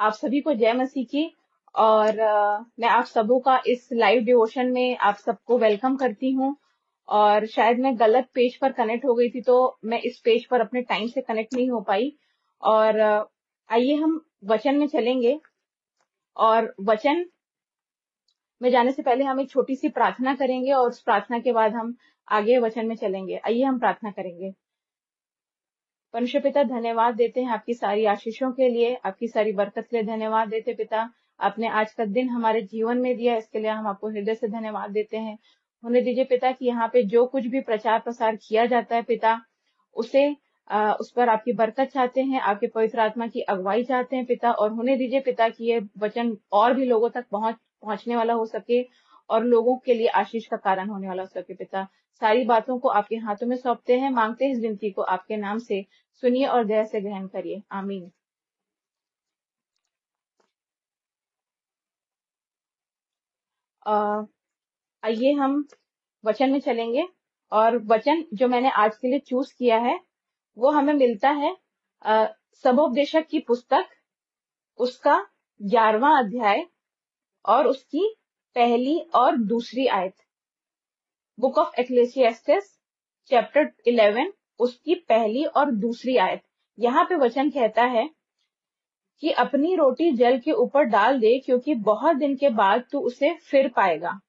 आप सभी को जय मसीह की। और मैं आप सबों का इस लाइव डिवोशन में आप सबको वेलकम करती हूँ। और शायद मैं गलत पेज पर कनेक्ट हो गई थी, तो मैं इस पेज पर अपने टाइम से कनेक्ट नहीं हो पाई। और आइए हम वचन में चलेंगे। और वचन में जाने से पहले हम एक छोटी सी प्रार्थना करेंगे, और उस प्रार्थना के बाद हम आगे वचन में चलेंगे। आइए हम प्रार्थना करेंगे। परमेश्वर पिता, धन्यवाद देते हैं आपकी सारी आशीषों के लिए, आपकी सारी बरकत के लिए धन्यवाद देते हैं पिता। आपने आज का दिन हमारे जीवन में दिया, इसके लिए हम आपको हृदय से धन्यवाद देते हैं। होने दीजिए पिता कि यहाँ पे जो कुछ भी प्रचार प्रसार किया जाता है पिता, उसे उस पर आपकी बरकत चाहते हैं, आपके पवित्र आत्मा की अगुवाई चाहते हैं पिता। और होने दीजिए पिता कि ये वचन और भी लोगों तक पहुंचने वाला हो सके, और लोगों के लिए आशीष का कारण होने वाला हो सके पिता। सारी बातों को आपके हाथों में सौंपते हैं, मांगते हैं इस विनती को आपके नाम से। सुनिए और दया से ग्रहण करिए, आमीन। आइए हम वचन में चलेंगे। और वचन जो मैंने आज के लिए चूज किया है वो हमें मिलता है सबोपदेशक की पुस्तक, उसका 11वां अध्याय और उसकी पहली और दूसरी आयत। बुक ऑफ एक्लेसियास्टिस चैप्टर 11, उसकी पहली और दूसरी आयत। यहाँ पे वचन कहता है कि अपनी रोटी जल के ऊपर डाल दे, क्योंकि बहुत दिन के बाद तू उसे फिर पाएगा।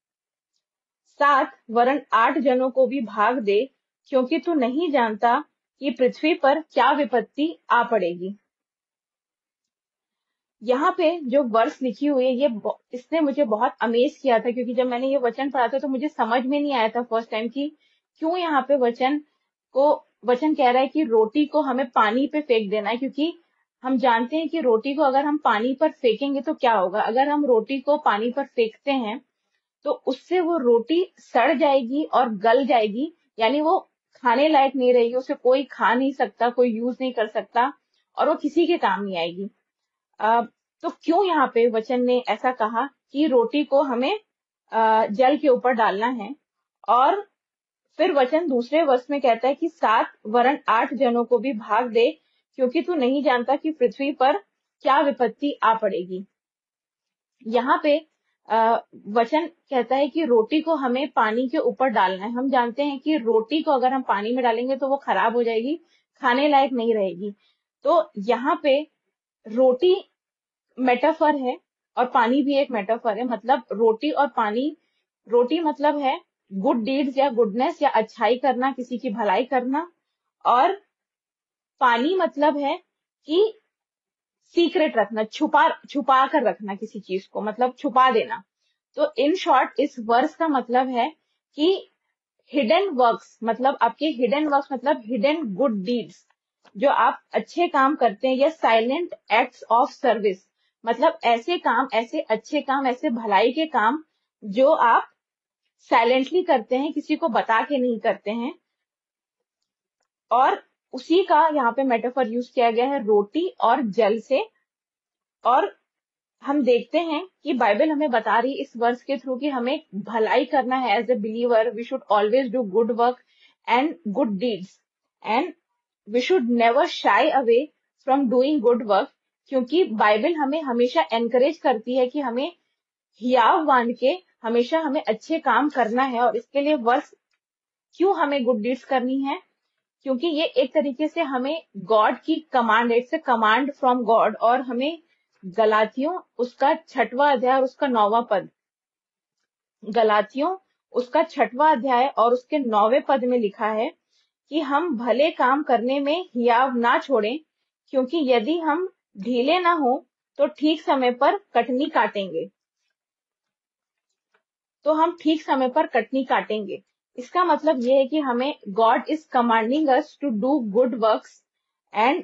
7 वरन 8 जनों को भी भाग दे, क्योंकि तू नहीं जानता कि पृथ्वी पर क्या विपत्ति आ पड़ेगी। यहाँ पे जो वर्स लिखी हुई है, इसने मुझे बहुत अमेज किया था, क्योंकि जब मैंने ये वचन पढ़ा था तो मुझे समझ में नहीं आया था फर्स्ट टाइम कि क्यों यहाँ पे वचन कह रहा है कि रोटी को हमें पानी पे फेंक देना है। क्योंकि हम जानते हैं कि रोटी को अगर हम पानी पर फेंकेंगे तो क्या होगा। अगर हम रोटी को पानी पर फेंकते हैं तो उससे वो रोटी सड़ जाएगी और गल जाएगी, यानी वो खाने लायक नहीं रहेगी, उसे कोई खा नहीं सकता, कोई यूज नहीं कर सकता, और वो किसी के काम नहीं आएगी। तो क्यों यहाँ पे वचन ने ऐसा कहा कि रोटी को हमें जल के ऊपर डालना है। और फिर वचन दूसरे वर्ष में कहता है कि 7 वरन 8 जनों को भी भाग दे, क्योंकि तू नहीं जानता कि पृथ्वी पर क्या विपत्ति आ पड़ेगी। यहाँ पे वचन कहता है कि रोटी को हमें पानी के ऊपर डालना है। हम जानते हैं कि रोटी को अगर हम पानी में डालेंगे तो वो खराब हो जाएगी, खाने लायक नहीं रहेगी। तो यहाँ पे रोटी मेटाफर है और पानी भी एक मेटाफर है। मतलब रोटी और पानी, रोटी मतलब है गुड डीड्स या गुडनेस या अच्छाई करना, किसी की भलाई करना। और पानी मतलब है कि सीक्रेट रखना, छुपा कर रखना किसी चीज को, मतलब छुपा देना। तो इन शॉर्ट इस वर्स का मतलब है कि हिडन वर्क्स, मतलब आपके हिडन वर्क्स मतलब हिडन गुड डीड्स, जो आप अच्छे काम करते हैं, या साइलेंट एक्ट्स ऑफ सर्विस, मतलब ऐसे काम, ऐसे अच्छे काम, ऐसे भलाई के काम जो आप साइलेंटली करते हैं, किसी को बता के नहीं करते हैं। और उसी का यहाँ पे मेटाफर यूज किया गया है रोटी और जल से। और हम देखते हैं कि बाइबल हमें बता रही है इस वर्स के थ्रू कि हमें भलाई करना है। As a believer we should always do good work and good deeds, and we should never shy away from doing good work. क्योंकि बाइबल हमें हमेशा एनकरेज करती है कि हमें हियाव बांध के हमेशा हमें अच्छे काम करना है। और इसके लिए वर्स क्यों हमें गुड डीड्स करनी है, क्योंकि ये एक तरीके से हमें गॉड की कमांड है, it's a command from God. और हमें गलातियों उसका 6वां अध्याय और उसका 9वां पद, गलातियों उसका 6वां अध्याय और उसके 9वें पद में लिखा है कि हम भले काम करने में हियाव ना छोड़ें, क्योंकि यदि हम ढीले ना हो तो ठीक समय पर कटनी काटेंगे। तो हम ठीक समय पर कटनी काटेंगे। इसका मतलब ये है कि हमें God is commanding us to do good works. And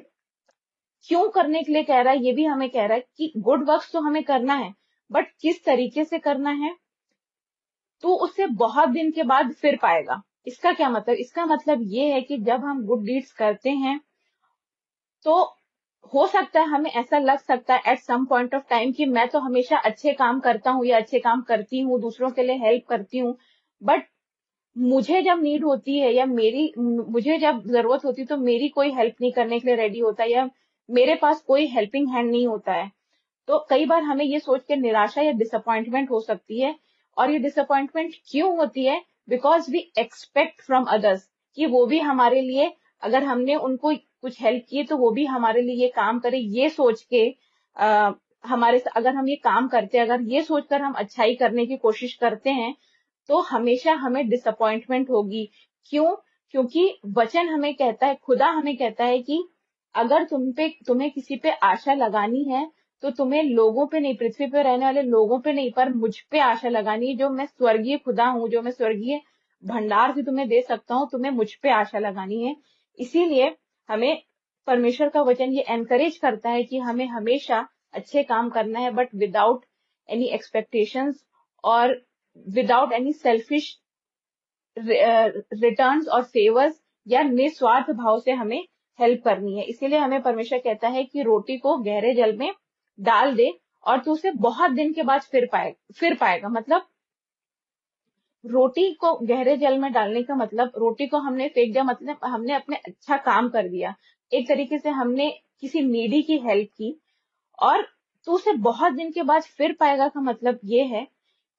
क्यों करने के लिए कह रहा है, ये भी हमें कह रहा है कि गुड वर्क्स तो हमें करना है, बट किस तरीके से करना है, तो उससे बहुत दिन के बाद फिर पाएगा। इसका क्या मतलब, इसका मतलब ये है कि जब हम गुड डीड्स करते हैं तो हो सकता है हमें ऐसा लग सकता है at some point of time कि मैं तो हमेशा अच्छे काम करता हूँ या अच्छे काम करती हूँ, दूसरों के लिए हेल्प करती हूँ, बट मुझे जब नीड होती है या मुझे जब जरूरत होती है तो मेरी कोई हेल्प नहीं करने के लिए रेडी होता है, या मेरे पास कोई हेल्पिंग हैंड नहीं होता है। तो कई बार हमें ये सोच के निराशा या डिसअपॉइंटमेंट हो सकती है। और ये डिसअपॉइंटमेंट क्यों होती है? Because we expect from others कि वो भी हमारे लिए, अगर हमने उनको कुछ हेल्प की तो वो भी हमारे लिए ये काम करे, ये सोच के अगर हम ये काम करते हैं, अगर ये सोचकर हम अच्छाई करने की कोशिश करते हैं, तो हमेशा हमें डिसअपॉइंटमेंट होगी। क्यों? क्योंकि वचन हमें कहता है, खुदा हमें कहता है कि अगर तुम्हें किसी पे आशा लगानी है, तो तुम्हें लोगों पे नहीं, पृथ्वी पे रहने वाले लोगों पे नहीं, पर मुझ पे आशा लगानी है, जो मैं स्वर्गीय खुदा हूँ, जो मैं स्वर्गीय भंडार से तुम्हें दे सकता हूँ, तुम्हें मुझ पे आशा लगानी है। इसीलिए हमें परमेश्वर का वचन ये एनकरेज करता है कि हमें हमेशा अच्छे काम करना है, बट विदाउट एनी एक्सपेक्टेशंस और विदाउट एनी सेल्फिश रिटर्न्स और फेवर्स, या निस्वार्थ भाव से हमें हेल्प करनी है। इसीलिए हमें परमेश्वर कहता है कि रोटी को गहरे जल में डाल दे और तू उसे बहुत दिन के बाद फिर पाएगा। मतलब रोटी को गहरे जल में डालने का मतलब, रोटी को हमने फेंक दिया मतलब हमने अपने अच्छा काम कर दिया, एक तरीके से हमने किसी नीडी की हेल्प की। और तू उसे बहुत दिन के बाद फिर पाएगा का मतलब ये है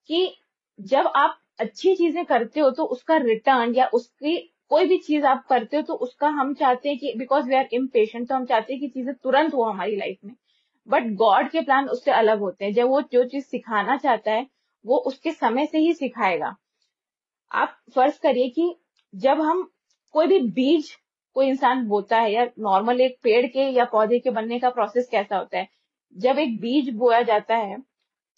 कि जब आप अच्छी चीजें करते हो तो उसका रिटर्न, या उसकी कोई भी चीज आप करते हो तो उसका हम चाहते हैं कि, बिकॉज वी आर इम्पेशेंट, तो हम चाहते हैं कि चीजें तुरंत हो हमारी लाइफ में। बट गॉड के प्लान उससे अलग होते हैं। जब वो जो चीज सिखाना चाहता है वो उसके समय से ही सिखाएगा। आप फर्ज करिए कि जब हम कोई भी बीज, कोई इंसान बोता है, या नॉर्मल एक पेड़ के या पौधे के बनने का प्रोसेस कैसा होता है, जब एक बीज बोया जाता है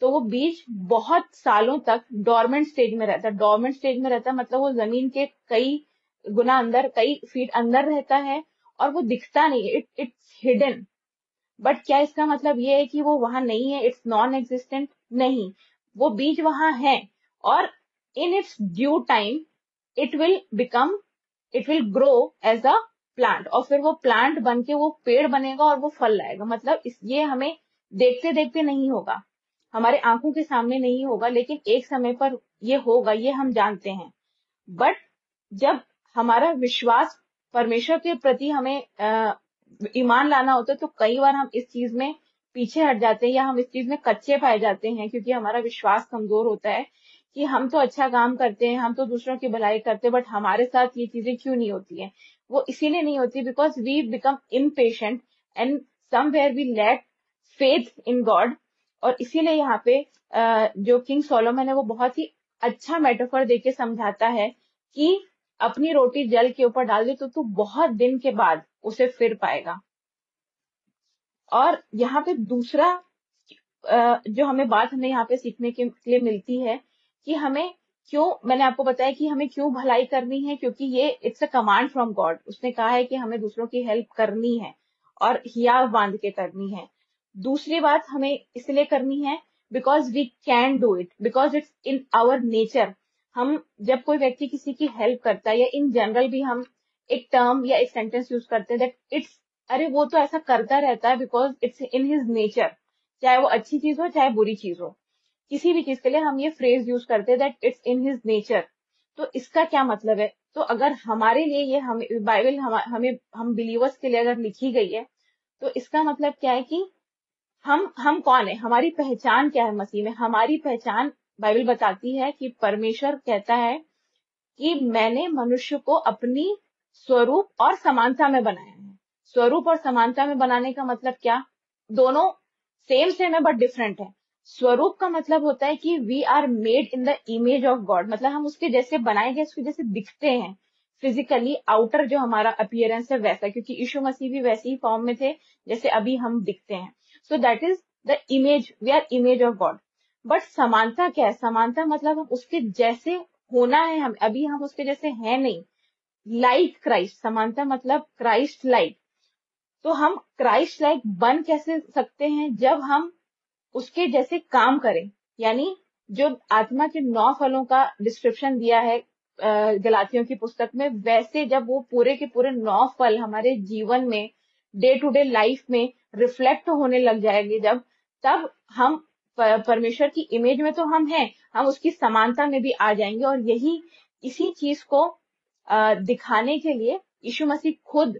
तो वो बीज बहुत सालों तक डोरमेंट स्टेज में रहता है। डोरमेंट स्टेज में रहता है मतलब वो जमीन के कई गुना अंदर, कई फीट अंदर रहता है, और वो दिखता नहीं है, इट्स हिडन। बट क्या इसका मतलब ये है कि वो वहां नहीं है, इट्स नॉन एग्जिस्टेंट? नहीं, वो बीज वहां है, और in its due time it will become, it will grow as a plant, और फिर वो प्लांट बन के वो पेड़ बनेगा और वो फल लाएगा। मतलब ये हमें देखते देखते नहीं होगा, हमारे आंखों के सामने नहीं होगा, लेकिन एक समय पर ये होगा, ये हम जानते हैं। बट जब हमारा विश्वास परमेश्वर के प्रति हमें ईमान लाना होता है, तो कई बार हम इस चीज में पीछे हट जाते हैं, या हम इस चीज में कच्चे पाए जाते हैं, क्योंकि हमारा विश्वास कमजोर होता है कि हम तो अच्छा काम करते हैं, हम तो दूसरों की भलाई करते हैं, बट हमारे साथ ये चीजें क्यों नहीं होती हैं? वो इसीलिए नहीं होती because we become impatient, and somewhere we lack faith in God. और इसीलिए यहाँ पे जो किंग सोलोमन है वो बहुत ही अच्छा मेटाफर देके समझाता है कि अपनी रोटी जल के ऊपर डाल दे तो तू बहुत दिन के बाद उसे फिर पाएगा। और यहाँ पे दूसरा जो हमें बात हमें यहाँ पे सीखने के लिए मिलती है कि हमें क्यों, मैंने आपको बताया कि हमें क्यों भलाई करनी है, क्योंकि ये it's a command from God. उसने कहा है कि हमें दूसरों की हेल्प करनी है और हियाव बांध के करनी है। दूसरी बात हमें इसलिए करनी है because we can do it, because it's in our nature. हम जब कोई व्यक्ति किसी की हेल्प करता है, या इन जनरल भी हम एक टर्म या एक सेंटेंस यूज करते हैं दैट इट्स, अरे वो तो ऐसा करता रहता है because it's in his nature. चाहे वो अच्छी चीज हो चाहे बुरी चीज हो, किसी भी चीज के लिए हम ये फ्रेज यूज करते हैं that it's in his nature. तो इसका क्या मतलब है? तो अगर हमारे लिए ये बाइबल हमें हम बिलीवर्स के लिए अगर लिखी गई है, तो इसका मतलब क्या है कि हम कौन है, हमारी पहचान क्या है मसीह में? हमारी पहचान, बाइबल बताती है कि परमेश्वर कहता है कि मैंने मनुष्य को अपनी स्वरूप और समानता में बनाया है। स्वरूप और समानता में बनाने का मतलब क्या? दोनों सेम सेम है बट डिफरेंट है। स्वरूप का मतलब होता है कि we are made in the image of God, मतलब हम उसके जैसे बनाए गए, उसके जैसे दिखते हैं फिजिकली। आउटर जो हमारा अपीयरेंस है वैसा, क्योंकि यीशु मसीह भी वैसे ही फॉर्म में थे जैसे अभी हम दिखते हैं। So that is the image, we are image of God. But समानता क्या है? समानता मतलब हम उसके जैसे होना है, हम अभी हम उसके जैसे हैं नहीं। लाइक क्राइस्ट, समानता मतलब क्राइस्ट लाइक। तो हम क्राइस्ट लाइक बन कैसे सकते हैं? जब हम उसके जैसे काम करें। यानी जो आत्मा के 9 फलों का डिस्क्रिप्शन दिया है गलातियों की पुस्तक में, वैसे जब वो पूरे के पूरे 9 फल हमारे जीवन में, डे टू डे लाइफ में रिफ्लेक्ट होने लग जाएंगे, जब तब हम परमेश्वर की इमेज में तो हम हैं, हम उसकी समानता में भी आ जाएंगे। और इसी चीज को दिखाने के लिए यीशु मसीह खुद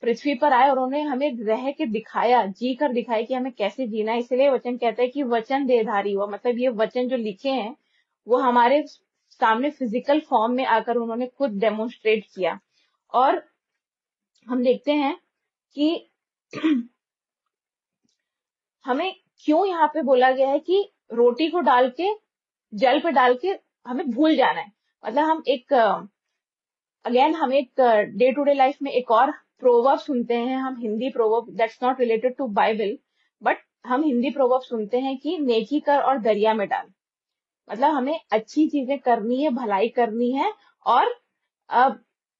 पृथ्वी पर आए और उन्होंने हमें रह के दिखाया, जी कर दिखाया कि हमें कैसे जीना है। इसलिए वचन कहता है कि वचन देहधारी हुआ, मतलब ये वचन जो लिखे हैं वो हमारे सामने फिजिकल फॉर्म में आकर उन्होंने खुद डेमोन्स्ट्रेट किया। और हम देखते हैं कि हमें क्यों यहाँ पे बोला गया है कि रोटी को डाल के जल पे डाल के हमें भूल जाना है। मतलब हम एक अगेन हम एक डे टू डे लाइफ में एक और प्रोवर्ब सुनते हैं, हम Hindi proverb, that's not related to Bible, but हम हिंदी प्रोवर्ब सुनते हैं कि नेकी कर और दरिया में डाल। मतलब हमें अच्छी चीजें करनी है, भलाई करनी है और अ,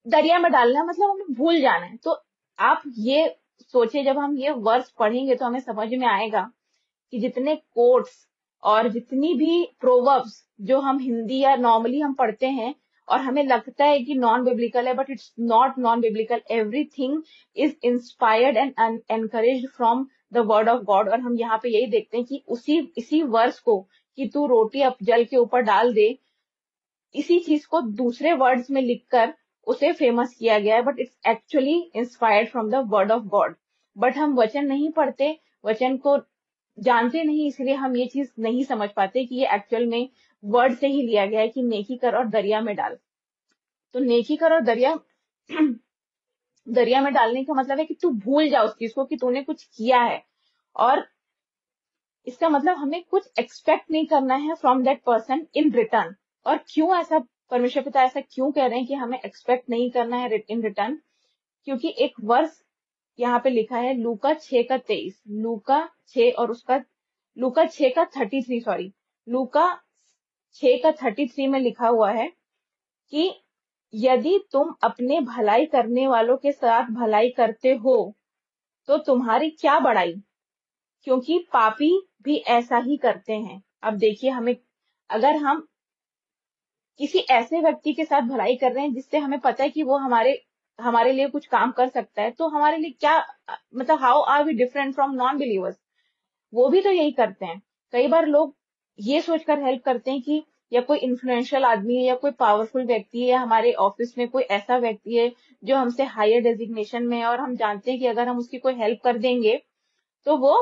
दरिया में डालना है, मतलब हमें भूल जाना है। तो आप ये सोचिए, जब हम ये वर्ड्स पढ़ेंगे तो हमें समझ में आएगा कि जितने कोट्स और जितनी भी प्रोवर्ब्स जो हम हिंदी या नॉर्मली हम पढ़ते हैं और हमें लगता है कि नॉन बिब्लिकल है, but it's not non biblical, everything is inspired and encouraged from the word of God. और हम यहाँ पे यही देखते हैं कि उसी इसी वर्स को, कि तू रोटी अब जल के ऊपर डाल दे, इसी चीज को दूसरे वर्ड्स में लिखकर उसे फेमस किया गया है, but it's actually inspired from the word of God. But हम वचन नहीं पढ़ते, वचन को जानते नहीं, इसलिए हम ये चीज नहीं समझ पाते कि ये एक्चुअल में वर्ड से ही लिया गया है कि नेकी कर और दरिया में डाल। तो नेकी कर और दरिया दरिया में डालने का मतलब है कि तू भूल जा उस चीज को कि तूने कुछ किया है। और इसका मतलब हमें कुछ एक्सपेक्ट नहीं करना है from that person in return. और क्यों ऐसा, परमेश्वर पिता ऐसा क्यों कह रहे हैं कि हमें एक्सपेक्ट नहीं करना है इन रिटर्न? क्योंकि एक वर्स यहाँ पे लिखा है लूका 6:23, लूका 6 और उसका लूका 6:33, सॉरी, लूका 6:33 में लिखा हुआ है कि यदि तुम अपने भलाई करने वालों के साथ भलाई करते हो तो तुम्हारी क्या बड़ाई, क्योंकि पापी भी ऐसा ही करते हैं। अब देखिए, हमें अगर हम किसी ऐसे व्यक्ति के साथ भलाई कर रहे हैं जिससे हमें पता है कि वो हमारे हमारे लिए कुछ काम कर सकता है, तो हमारे लिए क्या, मतलब how are we different from non believers? वो भी तो यही करते हैं। कई बार लोग ये सोचकर हेल्प करते हैं कि या कोई इन्फ्लुएंशियल आदमी है या कोई पावरफुल व्यक्ति है या हमारे ऑफिस में कोई ऐसा व्यक्ति है जो हमसे हायर डेजिग्नेशन में है और हम जानते हैं कि अगर हम उसकी कोई हेल्प कर देंगे तो वो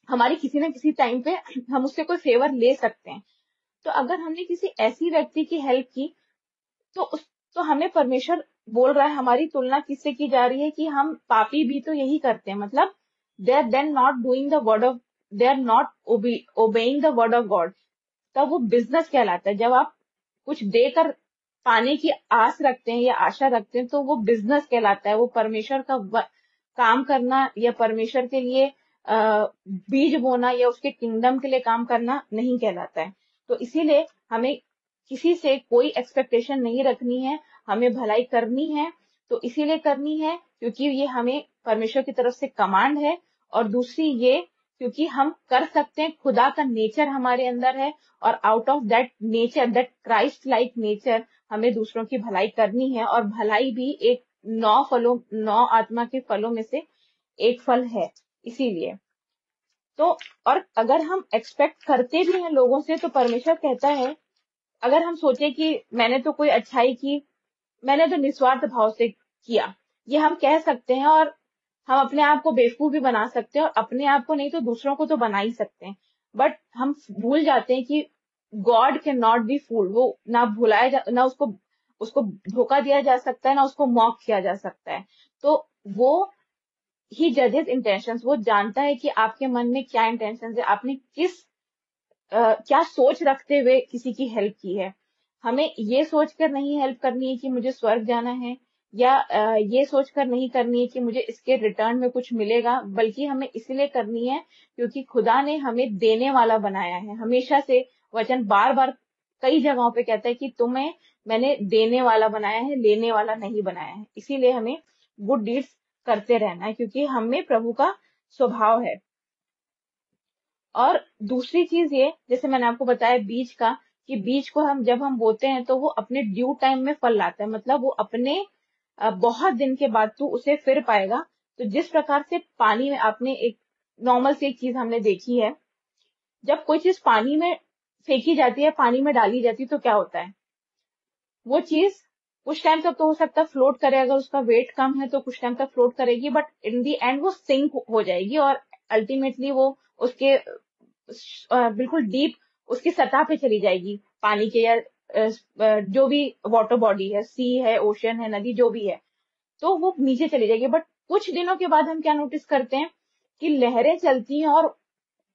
हमारी किसी ना किसी टाइम पे हम उससे कोई फेवर ले सकते हैं। तो अगर हमने किसी ऐसी व्यक्ति की हेल्प की तो तो हमें परमेश्वर बोल रहा है, हमारी तुलना किससे की जा रही है कि हम पापी भी तो यही करते हैं। मतलब they are then not doing the word of, they are not obeying the word of God. तब वो बिजनेस कहलाता है। जब आप कुछ देकर पाने की आस रखते हैं या आशा रखते हैं तो वो बिजनेस कहलाता है। वो परमेश्वर का काम करना या परमेश्वर के लिए बीज बोना या उसके किंगडम के लिए काम करना नहीं कहलाता है। तो इसीलिए हमें किसी से कोई एक्सपेक्टेशन नहीं रखनी है, हमें भलाई करनी है तो इसीलिए करनी है क्योंकि ये हमें परमेश्वर की तरफ से कमांड है। और दूसरी ये क्योंकि हम कर सकते हैं, खुदा का नेचर हमारे अंदर है और out of that nature, that Christ like nature, हमें दूसरों की भलाई करनी है। और भलाई भी एक 9 आत्मा के फलों में से एक फल है। इसीलिए तो, और अगर हम एक्सपेक्ट करते भी हैं लोगों से तो परमेश्वर कहता है, अगर हम सोचे कि मैंने तो कोई अच्छाई की, मैंने तो निस्वार्थ भाव से किया, ये हम कह सकते हैं और हम अपने आप को बेवकूफ भी बना सकते हैं और अपने आप को नहीं तो दूसरों को तो बना ही सकते हैं। बट हम भूल जाते हैं कि God can not be fooled. वो ना भुलाया जा, ना उसको उसको धोखा दिया जा सकता है, ना उसको मॉक किया जा सकता है। तो वो ही जजेस इंटेंशंस, वो जानता है कि आपके मन में क्या इंटेंशंस है, आपने क्या सोच रखते हुए किसी की हेल्प की है। हमें ये सोचकर नहीं हेल्प करनी है कि मुझे स्वर्ग जाना है या ये सोचकर नहीं करनी है कि मुझे इसके रिटर्न में कुछ मिलेगा, बल्कि हमें इसलिए करनी है क्योंकि खुदा ने हमें देने वाला बनाया है। हमेशा से वचन बार बार कई जगहों पे कहता है कि तुम्हें मैंने देने वाला बनाया है, लेने वाला नहीं बनाया है। इसीलिए हमें गुड डीड्स करते रहना है क्योंकि हमें प्रभु का स्वभाव है। और दूसरी चीज ये, जैसे मैंने आपको बताया बीज का, कि बीज को हम जब हम बोते हैं तो वो अपने ड्यू टाइम में फल लाता है। मतलब वो अपने बहुत दिन के बाद तू उसे फिर पाएगा। तो जिस प्रकार से पानी में, आपने एक नॉर्मल सी एक चीज हमने देखी है, जब कोई चीज पानी में फेंकी जाती है, पानी में डाली जाती है तो क्या होता है, वो चीज कुछ टाइम तक तो हो सकता है फ्लोट करे, अगर उसका वेट कम है तो कुछ टाइम तक फ्लोट करेगी, बट इन दी एंड वो सिंक हो जाएगी और अल्टीमेटली वो उसके बिल्कुल डीप उसकी सतह पे चली जाएगी पानी के, या जो भी वाटर बॉडी है, सी है, ओशन है, नदी जो भी है, तो वो नीचे चली जाएगी। बट कुछ दिनों के बाद हम क्या नोटिस करते हैं कि लहरें चलती हैं और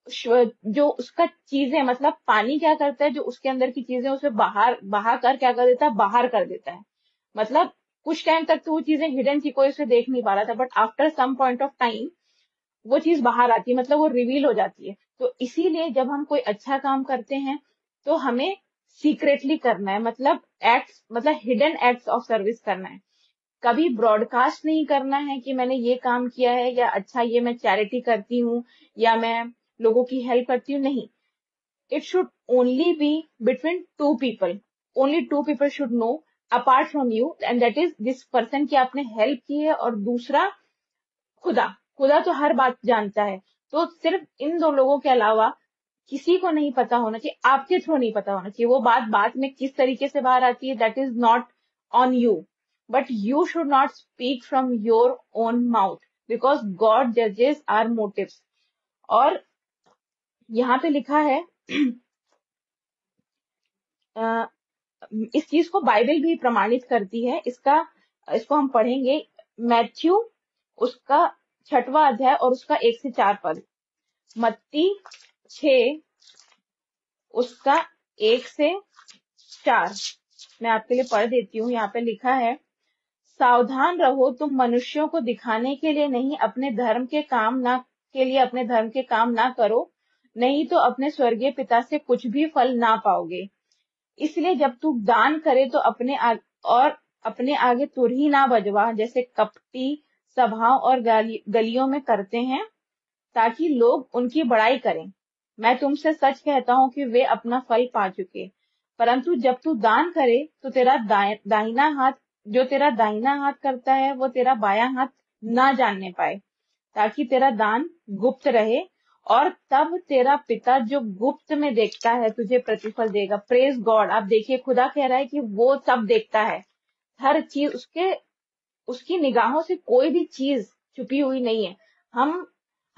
जो उसका चीजें, मतलब पानी क्या करता है, जो उसके अंदर की चीजें उसे बाहर बहा कर क्या कर देता है, बाहर कर देता है। मतलब कुछ टाइम तक तो वो चीजें हिडन थी, कोई उसे देख नहीं पा रहा था, but after some point of time वो चीज बाहर आती है, मतलब वो रिवील हो जाती है। तो इसीलिए जब हम कोई अच्छा काम करते हैं तो हमें सीक्रेटली करना है, मतलब एक्ट्स, मतलब हिडन एक्ट्स ऑफ सर्विस करना है। कभी ब्रॉडकास्ट नहीं करना है कि मैंने ये काम किया है, या अच्छा ये मैं चैरिटी करती हूँ, या मैं लोगों की हेल्प करती हूँ, नहीं। It should only be between two people, only two people should know apart from you, and that is this person की आपने हेल्प की है, और दूसरा खुदा। खुदा तो हर बात जानता है, तो सिर्फ इन दो लोगों के अलावा किसी को नहीं पता होना चाहिए, आपके थ्रू नहीं पता होना चाहिए। वो बात बाद में किस तरीके से बाहर आती है, that is not on you, but you should not speak from your own mouth, because God जजेस आर मोटिव्स। और यहाँ पे लिखा है अ, इस चीज को बाइबल भी प्रमाणित करती है, इसको हम पढ़ेंगे, मैथ्यू उसका 6वां अध्याय और उसका 1 से 4 पद। मत्ती 6 उसका 1 से 4 मैं आपके लिए पढ़ देती हूँ। यहाँ पे लिखा है, सावधान रहो, तुम मनुष्यों को दिखाने के लिए नहीं, अपने धर्म के काम ना करो, नहीं तो अपने स्वर्गीय पिता से कुछ भी फल ना पाओगे। इसलिए जब तू दान करे तो अपने आगे तुरही ना बजवा, जैसे कपटी सभाओं और गलियों में करते हैं, ताकि लोग उनकी बड़ाई करें। मैं तुमसे सच कहता हूँ कि वे अपना फल पा चुके। परंतु जब तू दान करे तो तेरा दाहिना हाथ करता है, वो तेरा बायां हाथ ना जानने पाए, ताकि तेरा दान गुप्त रहे, और तब तेरा पिता जो गुप्त में देखता है तुझे प्रतिफल देगा। Praise God. आप देखिए, खुदा कह रहा है कि वो सब देखता है, हर चीज उसकी निगाहों से कोई भी चीज छुपी हुई नहीं है। हम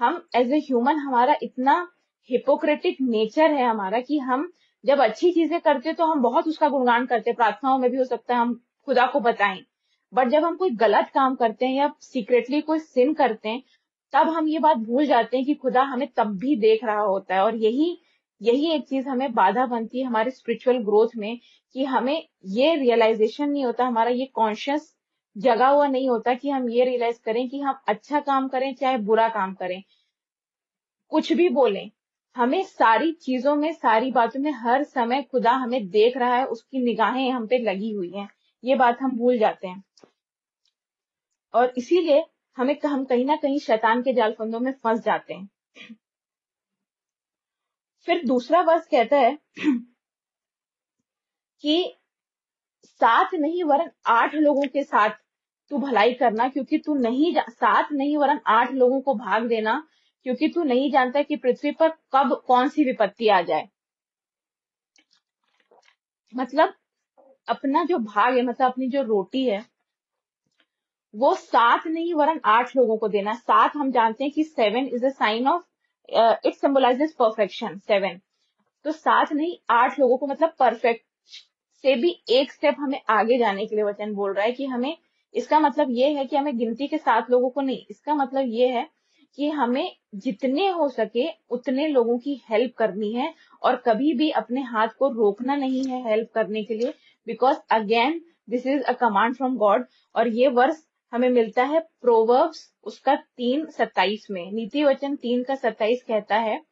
हम एज ए ह्यूमन, हमारा इतना हिपोक्रेटिक नेचर है हमारा, कि हम जब अच्छी चीजें करते तो हम बहुत उसका गुणगान करते हैं, प्रार्थनाओं में भी हो सकता है हम खुदा को बताएं। बट जब हम कोई गलत काम करते हैं या सीक्रेटली कोई सिन करते हैं, तब हम ये बात भूल जाते हैं कि खुदा हमें तब भी देख रहा होता है। और यही यही एक चीज हमें बाधा बनती है हमारे स्पिरिचुअल ग्रोथ में, कि हमें ये रियलाइजेशन नहीं होता, हमारा ये कॉन्शियस जगा हुआ नहीं होता कि हम ये रियलाइज करें कि हम अच्छा काम करें चाहे बुरा काम करें, कुछ भी बोलें, हमें सारी चीजों में, सारी बातों में हर समय खुदा हमें देख रहा है, उसकी निगाहें हम पे लगी हुई हैं। ये बात हम भूल जाते हैं, और इसीलिए हम कहीं ना कहीं शैतान के जाल फंदों में फंस जाते हैं। फिर दूसरा वर्स कहता है कि 7 नहीं वरन 8 लोगों के साथ तू भलाई करना, क्योंकि 7 नहीं वरन 8 लोगों को भाग देना, क्योंकि तू नहीं जानता कि पृथ्वी पर कब कौन सी विपत्ति आ जाए। मतलब अपना जो भाग है, मतलब अपनी जो रोटी है, वो 7 नहीं वरन 8 लोगों को देना। 7 हम जानते हैं कि 7 is a sign of, it symbolizes perfection, 7। तो 7 नहीं 8 लोगों को, मतलब परफेक्ट से भी एक स्टेप हमें आगे जाने के लिए वचन बोल रहा है कि हमें, इसका मतलब ये है कि हमें गिनती के 7 लोगों को नहीं, इसका मतलब ये है कि हमें जितने हो सके उतने लोगों की हेल्प करनी है, और कभी भी अपने हाथ को रोकना नहीं है हेल्प करने के लिए, because again this is a command from God. और ये वर्ष हमें मिलता है प्रोवर्ब्स उसका 3:27 में। नीति वचन 3:27 कहता है,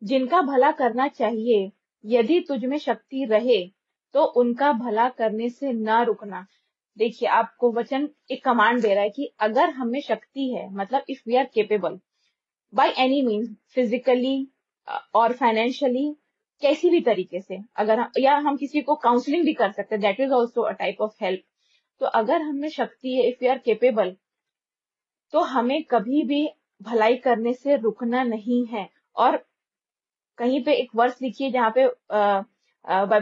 जिनका भला करना चाहिए, यदि तुझ में शक्ति रहे तो उनका भला करने से न रुकना। देखिए, आपको वचन एक कमांड दे रहा है कि अगर हमें शक्ति है, मतलब if we are capable by any means, physically और फाइनेंशियली, कैसी भी तरीके से, अगर या हम किसी को काउंसलिंग भी कर सकते हैं, that is also a type of help. तो अगर हमें शक्ति है, इफ वी आर केपेबल, तो हमें कभी भी भलाई करने से रुकना नहीं है। और कहीं पे एक वर्स लिखिए जहाँ पे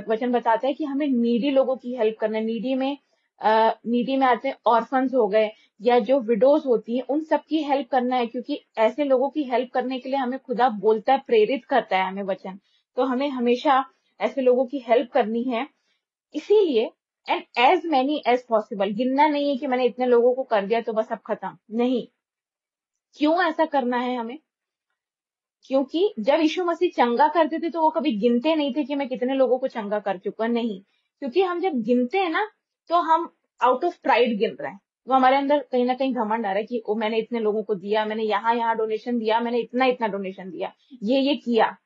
वचन बताता है कि हमें नीडी लोगों की हेल्प करना है। नीडी में नीडी में आते हैं, ऑर्फन्स हो गए या जो विडोज होती हैं, उन सब की हेल्प करना है, क्योंकि ऐसे लोगों की हेल्प करने के लिए हमें खुदा बोलता है, प्रेरित करता है हमें वचन। तो हमें हमेशा ऐसे लोगों की हेल्प करनी है। इसीलिए and as many as possible, गिनना नहीं है कि मैंने इतने लोगों को कर दिया तो बस अब खत्म, नहीं। क्यों ऐसा करना है हमें? क्योंकि जब यीशु मसीह चंगा करते थे तो वो कभी गिनते नहीं थे कि मैं कितने लोगों को चंगा कर चुका, नहीं। क्योंकि हम जब गिनते हैं ना, तो हम आउट ऑफ प्राइड गिन रहे हैं। वो हमारे अंदर कहीं ना कहीं घमंड आ रहा है कि ओ मैंने इतने लोगों को दिया, मैंने यहाँ यहाँ डोनेशन दिया, मैंने इतना इतना डोनेशन दिया, ये किया।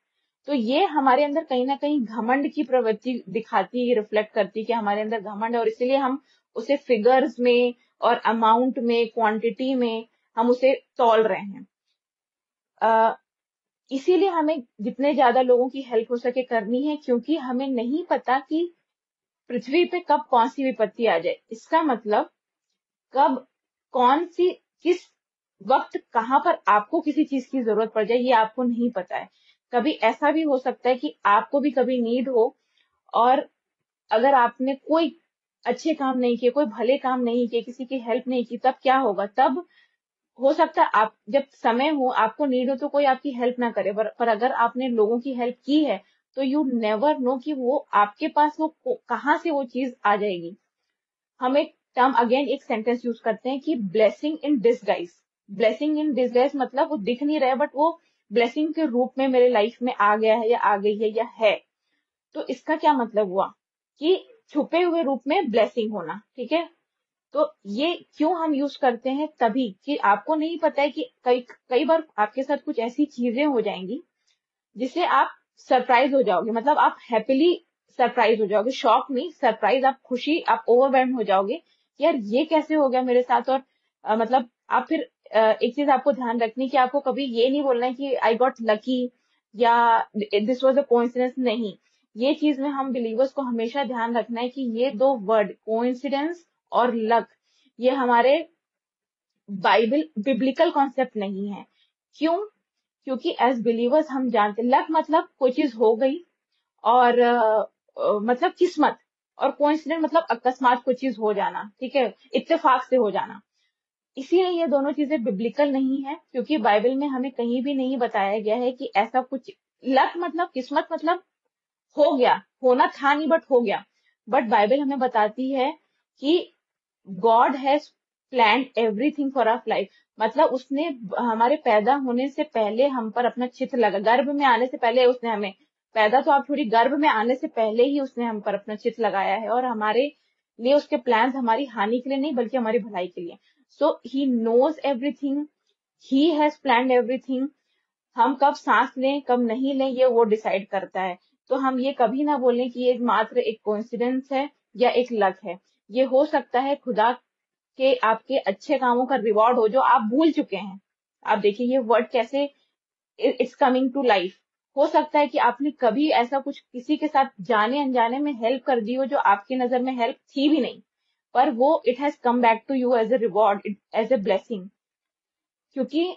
तो ये हमारे अंदर कहीं ना कहीं घमंड की प्रवृत्ति दिखाती है, रिफ्लेक्ट करती है कि हमारे अंदर घमंड है, और इसीलिए हम उसे फिगर्स में और अमाउंट में, क्वांटिटी में हम उसे तौल रहे हैं। इसीलिए हमें जितने ज्यादा लोगों की हेल्प हो सके करनी है, क्योंकि हमें नहीं पता कि पृथ्वी पे कब कौन सी विपत्ति आ जाए। इसका मतलब कब कौन सी किस वक्त कहां पर आपको किसी चीज की जरूरत पड़ जाए, ये आपको नहीं पता है। कभी ऐसा भी हो सकता है कि आपको भी कभी नीड हो, और अगर आपने कोई अच्छे काम नहीं किए, कोई भले काम नहीं किए, किसी की हेल्प नहीं की, तब क्या होगा? तब हो सकता है आप जब समय हो, आपको नीड हो, तो कोई आपकी हेल्प ना करे, पर अगर आपने लोगों की हेल्प की है तो यू नेवर नो कि वो आपके पास वो कहाँ से वो चीज आ जाएगी। हम एक टर्म अगेन एक सेंटेंस यूज करते हैं कि blessing in disguise. Blessing in disguise मतलब वो दिख नहीं रहा है, बट वो ब्लेसिंग के रूप में मेरे लाइफ में आ गया है, या आ गई है, या है। तो इसका क्या मतलब हुआ कि छुपे हुए रूप में ब्लेसिंग होना, ठीक है। तो ये क्यों हम यूज करते हैं? तभी कि आपको नहीं पता है कि कई कई बार आपके साथ कुछ ऐसी चीजें हो जाएंगी जिससे आप सरप्राइज हो जाओगे, मतलब आप हैप्पीली सरप्राइज हो जाओगे, शॉक नहीं, सरप्राइज, आप खुशी, आप ओवरवेल्म हो जाओगे कि यार ये कैसे हो गया मेरे साथ। और मतलब आप फिर एक चीज आपको ध्यान रखनी कि आपको कभी ये नहीं बोलना है कि आई गॉट लकी या दिस वाज अ कोइंसिडेंस, नहीं। ये चीज में हम बिलीवर्स को हमेशा ध्यान रखना है कि ये दो वर्ड कोइंसिडेंस और लक, ये हमारे बाइबल बिब्लिकल कॉन्सेप्ट नहीं है। क्यों? क्योंकि एज बिलीवर्स हम जानते, लक मतलब कोई चीज हो गई, और मतलब किस्मत, और कोइंसिडेंट मतलब अकस्मात कोई चीज हो जाना, ठीक है, इत्तेफाक से हो जाना। इसीलिए ये दोनों चीजें बिब्लिकल नहीं है, क्योंकि बाइबल में हमें कहीं भी नहीं बताया गया है कि ऐसा कुछ। लक मतलब किस्मत मतलब हो गया, होना था नहीं बट हो गया। बट बाइबल हमें बताती है कि God has planned everything for our life, मतलब उसने हमारे पैदा होने से पहले हम पर अपना चित्त लगा, गर्भ में आने से पहले उसने हमें पैदा, तो आप थोड़ी, गर्भ में आने से पहले ही उसने हम पर अपना चित्त लगाया है, और हमारे लिए उसके प्लान्स हमारी हानि के लिए नहीं बल्कि हमारी भलाई के लिए। So he knows everything, he has planned everything. हम कब सांस लें कब नहीं लें ये वो डिसाइड करता है। तो हम ये कभी ना बोलें कि ये मात्र एक कोइंसिडेंस है या एक लक है। ये हो सकता है खुदा के आपके अच्छे कामों का रिवॉर्ड हो जो आप भूल चुके हैं। आप देखिए ये वर्ड कैसे इट्स कमिंग टू लाइफ। हो सकता है कि आपने कभी ऐसा कुछ किसी के साथ जाने अनजाने में हेल्प कर दी हो जो आपकी नजर में हेल्प थी भी नहीं, पर वो it has come back to you as a reward, as a blessing. क्योंकि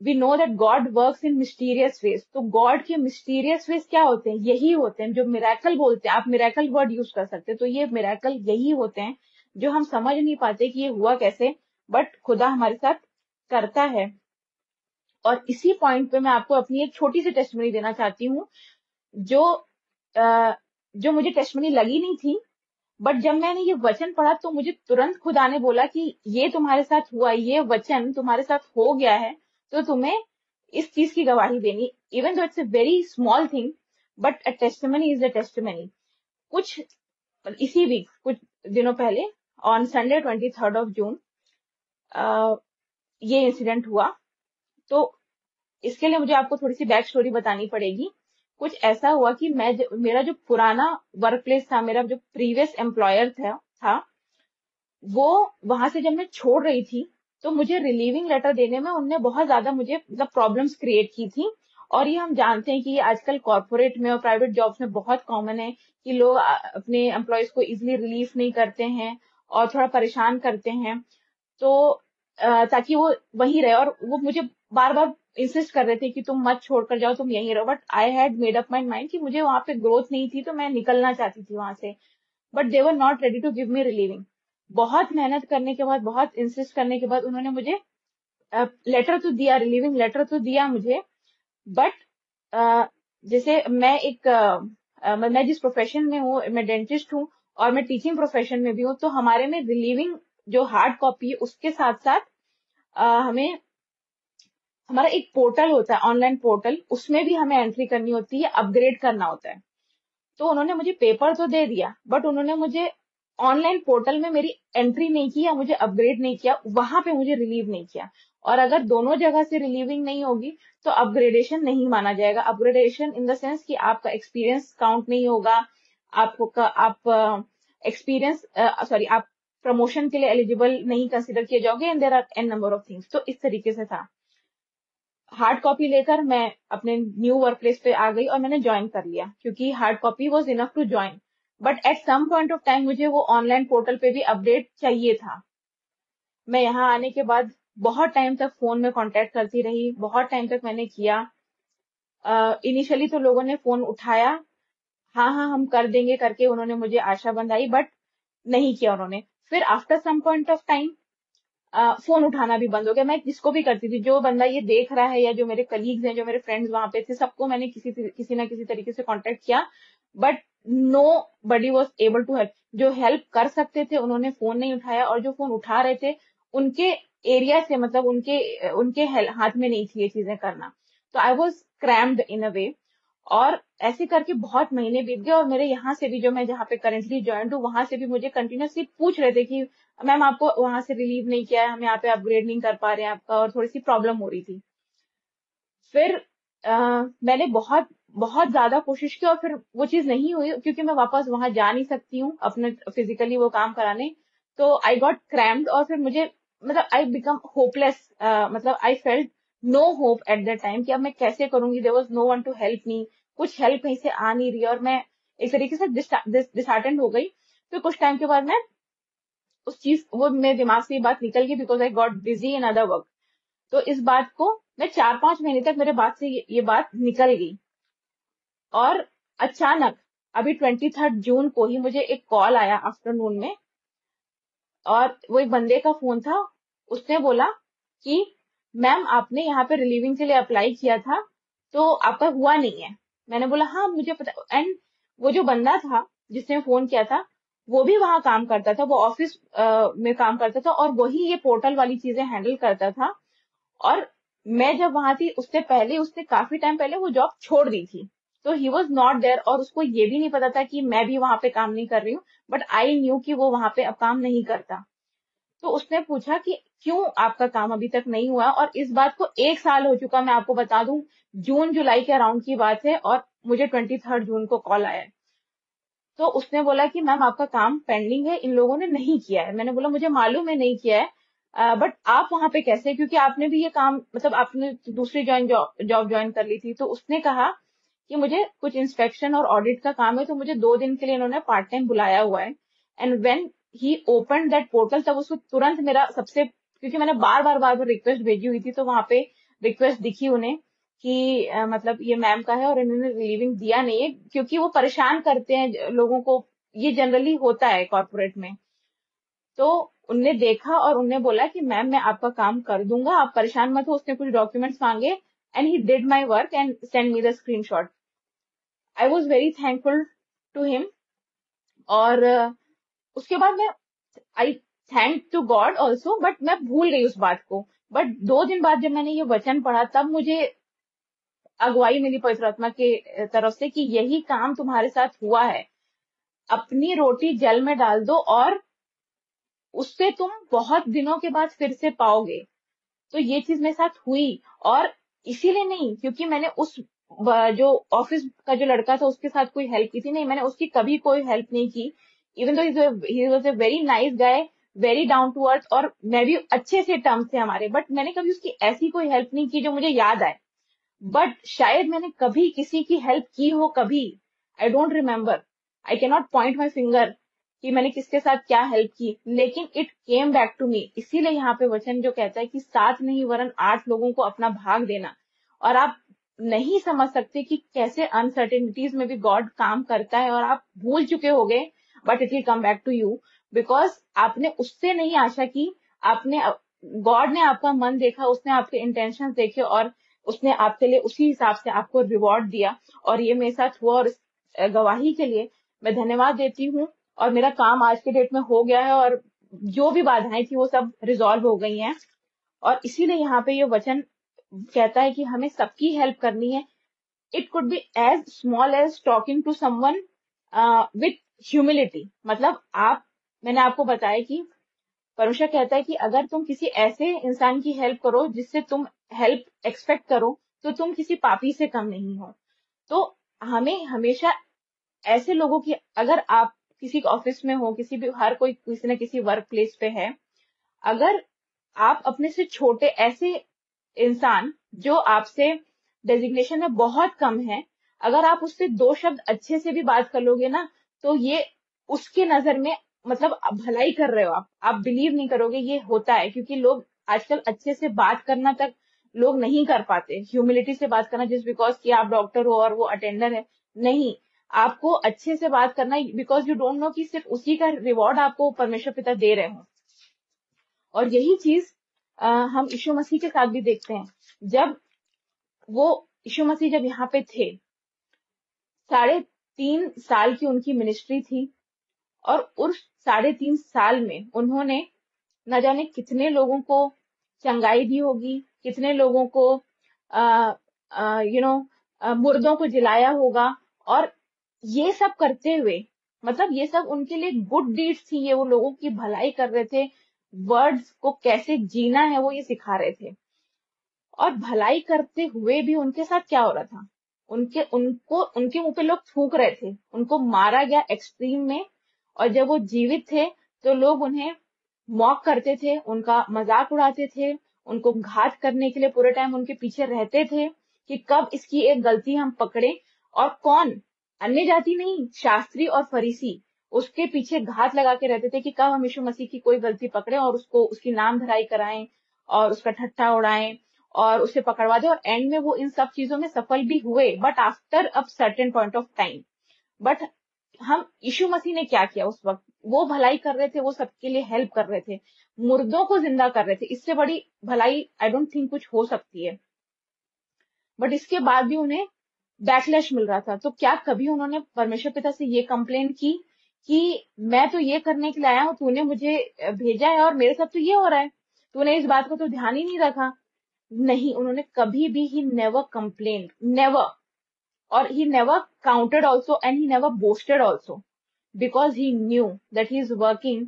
we know that God works in mysterious ways. तो गॉड के मिस्टीरियस वेज क्या होते हैं? यही होते हैं जो मिराकल बोलते हैं। आप मिराकल वर्ड यूज कर सकते हैं, तो ये मिराकल यही होते हैं जो हम समझ नहीं पाते कि ये हुआ कैसे, बट खुदा हमारे साथ करता है। और इसी पॉइंट पे मैं आपको अपनी एक छोटी सी टेस्टमनी देना चाहती हूँ, जो अ, जो मुझे टेस्टमनी लगी नहीं थी, बट जब मैंने ये वचन पढ़ा तो मुझे तुरंत खुदा ने बोला कि ये तुम्हारे साथ हुआ, ये वचन तुम्हारे साथ हो गया है, तो तुम्हें इस चीज की गवाही देनी। Even though it's a very small thing, but a testimony is a testimony. कुछ इसी वीक, कुछ दिनों पहले, on Sunday 23rd of June, ये इंसिडेंट हुआ। तो इसके लिए मुझे आपको थोड़ी सी बैक स्टोरी बतानी पड़ेगी। कुछ ऐसा हुआ कि मेरा जो पुराना वर्क प्लेस था, मेरा जो प्रीवियस एम्प्लॉयर था, वो वहां से जब मैं छोड़ रही थी तो मुझे रिलीविंग लेटर देने में उनने बहुत ज्यादा मुझे मतलब प्रॉब्लम्स क्रिएट की थी। और ये हम जानते हैं कि ये आजकल कॉर्पोरेट में और प्राइवेट जॉब्स में बहुत कॉमन है कि लोग अपने एम्प्लॉयज को इजिली रिलीव नहीं करते हैं और थोड़ा परेशान करते हैं। तो ताकि वो वहीं रहे, और वो मुझे बार बार इंसिस्ट कर रहे थे कि तुम मत छोड़ कर जाओ, तुम यहीं रहो। But I had made up my mind कि मुझे वहां पे ग्रोथ नहीं थी, तो मैं निकलना चाहती थी वहां से। But they were not ready to give me relieving. बहुत मेहनत करने के बाद, बहुत इंसिस्ट करने के बाद उन्होंने मुझे लेटर तो दिया, रिलीविंग लेटर तो दिया मुझे। बट जैसे मैं एक मैं जिस प्रोफेशन में हूँ, मैं डेंटिस्ट हूँ और मैं टीचिंग प्रोफेशन में भी हूँ, तो हमारे में रिलीविंग जो हार्ड कॉपी है उसके साथ साथ हमें हमारा एक पोर्टल होता है, ऑनलाइन पोर्टल, उसमें भी हमें एंट्री करनी होती है, अपग्रेड करना होता है। तो उन्होंने मुझे पेपर तो दे दिया, बट उन्होंने मुझे ऑनलाइन पोर्टल में मेरी एंट्री नहीं की या मुझे अपग्रेड नहीं किया, वहां पे मुझे रिलीव नहीं किया। और अगर दोनों जगह से रिलीविंग नहीं होगी तो अपग्रेडेशन नहीं माना जाएगा। अपग्रेडेशन इन द सेंस कि आपका एक्सपीरियंस काउंट नहीं होगा, आप एक्सपीरियंस सॉरी, आप प्रमोशन के लिए एलिजिबल नहीं कंसिडर किए जाओगे, and there are an number of things. तो इस तरीके से था। हार्ड कॉपी लेकर मैं अपने न्यू वर्क प्लेस पे आ गई और मैंने ज्वाइन कर लिया, क्योंकि hard copy was enough to join. But at some point of time मुझे वो ऑनलाइन पोर्टल पे भी अपडेट चाहिए था। मैं यहाँ आने के बाद बहुत टाइम तक फोन में कांटेक्ट करती रही, बहुत टाइम तक मैंने किया। इनिशियली तो लोगों ने फोन उठाया, हाँ हाँ हम कर देंगे करके उन्होंने मुझे आशा बंधाई, बट नहीं किया उन्होंने। फिर after some point of time phone उठाना भी बंद हो गया। मैं जिसको भी करती थी, जो बंदा ये देख रहा है या जो मेरे कलीग्स हैं, जो मेरे फ्रेंड्स वहां पे थे, सबको मैंने किसी ना किसी तरीके से कांटेक्ट किया, but nobody was able to help. जो हेल्प कर सकते थे उन्होंने फोन नहीं उठाया, और जो फोन उठा रहे थे उनके एरिया से, मतलब उनके उनके हाथ में नहीं थी ये चीजें करना। तो आई वॉज क्रैम्ड इन अ वे। और ऐसे करके बहुत महीने बीत गए, और मेरे यहाँ से भी, जो मैं जहाँ पे करेंटली ज्वाइंट हूँ, वहां से भी मुझे कंटिन्यूसली पूछ रहे थे कि मैम आपको वहां से रिलीव नहीं किया है, हम यहाँ पे अपग्रेड नहीं कर पा रहे हैं आपका, और थोड़ी सी प्रॉब्लम हो रही थी। फिर मैंने बहुत बहुत ज्यादा कोशिश की, और फिर वो चीज नहीं हुई, क्योंकि मैं वापस वहां जा नहीं सकती हूँ अपने फिजिकली वो काम कराने। तो आई गॉट क्रैम्ड, और फिर मुझे, मतलब आई बिकम होपलेस, मतलब I felt no hope at that time कि अब मैं कैसे करूंगी। There was no one to help me, कुछ हेल्प कहीं से आ नहीं रही, और मैं एक तरीके से डिसहार्टेंड हो गई। फिर कुछ टाइम के बाद मैं उस चीज, वो मेरे दिमाग से ये बात निकल गई, because I got busy in other work. तो इस बात को मैं 4-5 महीने तक मेरे बात से ये बात निकल गई। और अचानक अभी 23 जून को ही मुझे एक कॉल आया आफ्टरनून में, और वो एक बंदे का फोन था। उसने बोला कि मैम आपने यहाँ पे रिलीविंग के लिए अप्लाई किया था, तो आपका हुआ नहीं है। मैंने बोला हाँ मुझे पता। एंड वो जो बंदा था जिसने फोन किया था, वो भी वहां काम करता था, वो ऑफिस में काम करता था, और वही ये पोर्टल वाली चीजें हैंडल करता था। और मैं जब वहां थी उससे पहले, उसने काफी टाइम पहले वो जॉब छोड़ दी थी। तो ही वॉज नॉट देयर, और उसको ये भी नहीं पता था कि मैं भी वहां पे काम नहीं कर रही हूँ। बट आई न्यू कि वो वहां पे अब काम नहीं करता। तो उसने पूछा कि क्यों आपका काम अभी तक नहीं हुआ, और इस बात को 1 साल हो चुका, मैं आपको बता दूं। जून जुलाई के अराउंड की बात है, और मुझे 23 जून को कॉल आया है। तो उसने बोला कि मैम आपका काम पेंडिंग है, इन लोगों ने नहीं किया है। मैंने बोला मुझे मालूम है नहीं किया है, बट आप वहां पे कैसे, क्योंकि आपने भी ये काम, मतलब आपने दूसरी जॉब ज्वाइन कर ली थी। तो उसने कहा कि मुझे कुछ इंस्पेक्शन और ऑडिट का काम है, तो मुझे 2 दिन के लिए इन्होंने पार्ट टाइम बुलाया हुआ है। And when he open that portal, तब उसको तुरंत मेरा सबसे, क्योंकि मैंने बार बार रिक्वेस्ट भेजी हुई थी, तो वहां पे रिक्वेस्ट दिखी उन्हें कि मतलब ये मैम का है और इन्होंने रिलीविंग दिया नहीं है, क्योंकि वो परेशान करते हैं लोगों को। ये जनरली होता है कॉर्पोरेट में। तो उनने देखा और उनने बोला कि मैम मैं आपका काम कर दूंगा, आप परेशान मत हो। उसने कुछ डॉक्यूमेंट्स मांगे, and he did my work and send me the screenshot. I was very thankful to him. और उसके बाद मैं, I thank to God also, but मैं भूल गई उस बात को। बट 2 दिन बाद जब मैंने ये वचन पढ़ा, तब मुझे अगुवाई मिली पवित्र आत्मा के तरफ से कि यही काम तुम्हारे साथ हुआ है। अपनी रोटी जल में डाल दो, और उससे तुम बहुत दिनों के बाद फिर से पाओगे। तो ये चीज मेरे साथ हुई। और इसीलिए नहीं, क्योंकि मैंने उस जो ऑफिस का जो लड़का था उसके साथ कोई हेल्प की थी, नहीं, मैंने उसकी कभी कोई हेल्प नहीं की। Even though he was a very nice guy, very down to earth, और मैं भी अच्छे से टर्म्स थे हमारे, बट मैंने कभी उसकी ऐसी कोई हेल्प नहीं की जो मुझे याद आए। बट शायद मैंने कभी किसी की हेल्प की हो, कभी, I don't remember. I can not point my finger कि मैंने किसके साथ क्या हेल्प की, लेकिन it came back to me. इसीलिए यहाँ पे वचन जो कहता है कि 7 नहीं वरन 8 लोगों को अपना भाग देना। और आप नहीं समझ सकते कि कैसे अनसर्टेनिटीज में भी गॉड काम करता है, और आप भूल चुके होगे, but it will come back to you. Because आपने उससे नहीं आशा की, आपने गॉड ने आपका मन देखा, उसने आपके इंटेंशन देखे और उसने आपके लिए उसी हिसाब से आपको रिवॉर्ड दिया। और ये मेरे साथ हुआ, और इस गवाही के लिए मैं धन्यवाद देती हूँ। और मेरा काम आज के डेट में हो गया है, और जो भी बाधाएं थी वो सब रिजॉल्व हो गई हैं। और इसीलिए यहाँ पे ये वचन कहता है कि हमें सबकी हेल्प करनी है। It could be as small as talking to someone with humility. मतलब मैंने आपको बताया कि परमेश्वर कहता है कि अगर तुम किसी ऐसे इंसान की हेल्प करो जिससे तुम हेल्प एक्सपेक्ट करो, तो तुम किसी पापी से कम नहीं हो। तो हमें हमेशा ऐसे लोगों की, अगर आप किसी ऑफिस में हो, किसी भी, हर कोई किसी न किसी वर्क प्लेस पे है, अगर आप अपने से छोटे ऐसे इंसान जो आपसे डेजिग्नेशन में बहुत कम है, अगर आप उससे दो शब्द अच्छे से भी बात कर लोगे ना, तो ये उसके नजर में, मतलब आप भलाई कर रहे हो। आप बिलीव नहीं करोगे ये होता है, क्योंकि लोग आजकल अच्छे से बात करना तक लोग नहीं कर पाते, ह्यूमिलिटी से बात करना, जस्ट बिकॉज कि आप डॉक्टर हो और वो अटेंडर है। नहीं, आपको अच्छे से बात करना, बिकॉज यू डोंट नो कि सिर्फ उसी का रिवॉर्ड आपको परमेश्वर पिता दे रहे हो। और यही चीज हम यीशु मसीह के साथ भी देखते हैं। जब वो यीशु मसीह जब यहाँ पे थे, 3.5 साल की उनकी मिनिस्ट्री थी, और उस 3.5 साल में उन्होंने न जाने कितने लोगों को चंगाई दी होगी, कितने लोगों को मुर्दों को जिलाया होगा। और ये सब करते हुए, मतलब ये सब उनके लिए गुड डीड्स थी, ये वो लोगों की भलाई कर रहे थे, वर्ड्स को कैसे जीना है वो ये सिखा रहे थे। और भलाई करते हुए भी उनके साथ क्या हो रहा था, उनके मुंह पे लोग थूक रहे थे, उनको मारा गया एक्सट्रीम में। और जब वो जीवित थे तो लोग उन्हें मॉक करते थे, उनका मजाक उड़ाते थे, उनको घात करने के लिए पूरे टाइम उनके पीछे रहते थे कि कब इसकी एक गलती हम पकड़े। और कौन, अन्य जाति नहीं, शास्त्री और फरीसी उसके पीछे घात लगा के रहते थे कि कब हम यीशु मसीह की कोई गलती पकड़े और उसको, उसकी नाम धराई कराएं और उसका ठट्ठा उड़ाएं और उसे पकड़वा दे। और एंड में वो इन सब चीजों में सफल भी हुए, but after a certain point of time. But हम, यीशु मसीह ने क्या किया उस वक्त, वो भलाई कर रहे थे, वो सबके लिए हेल्प कर रहे थे, मुर्दों को जिंदा कर रहे थे। इससे बड़ी भलाई आई डोंट थिंक कुछ हो सकती है। बट इसके बाद भी उन्हें बैकलैश मिल रहा था। तो क्या कभी उन्होंने परमेश्वर पिता से ये कंप्लेन की कि मैं तो ये करने के लिए आया हूँ, तूने मुझे भेजा है और मेरे साथ तो ये हो रहा है, तूने इस बात को तो ध्यान ही नहीं रखा? नहीं, उन्होंने कभी भी, ही नेवर कंप्लेन, नेवर। और he never counted also, and he never boasted also, because he knew that he is working